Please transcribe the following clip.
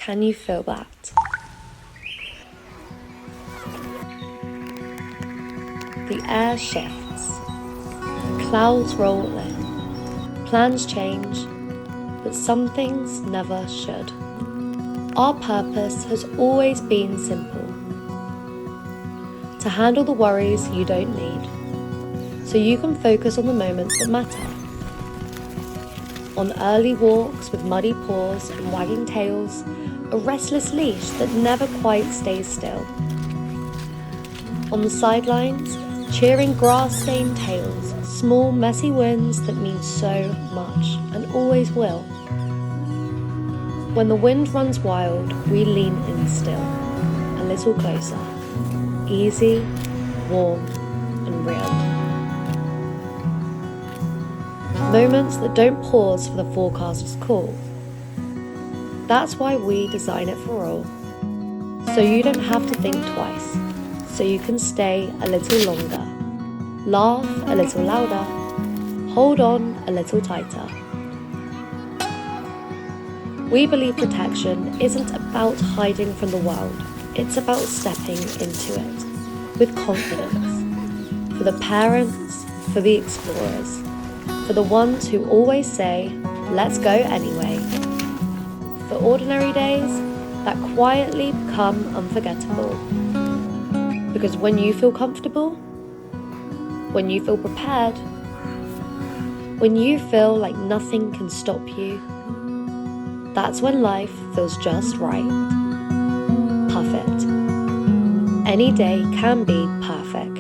Can you feel that? The air shifts, clouds roll in, plans change, but some things never should. Our purpose has always been simple: to handle the worries you don't need, so you can focus on the moments that matter. On early walks with muddy paws and wagging tails, a restless leash that never quite stays still. On the sidelines, cheering grass-stained tails, small messy wins that mean so much and always will. When the wind runs wild, we lean in still, a little closer, easy, warm and real. Moments that don't pause for the forecaster's call. That's why we design it for all. So you don't have to think twice, so you can stay a little longer, laugh a little louder, hold on a little tighter. We believe protection isn't about hiding from the world, it's about stepping into it with confidence. For the parents, for the explorers, for the ones who always say, let's go anyway. For ordinary days that quietly become unforgettable. Because when you feel comfortable, when you feel prepared, when you feel like nothing can stop you, that's when life feels just right. PUFFIT. Any day can be perfect.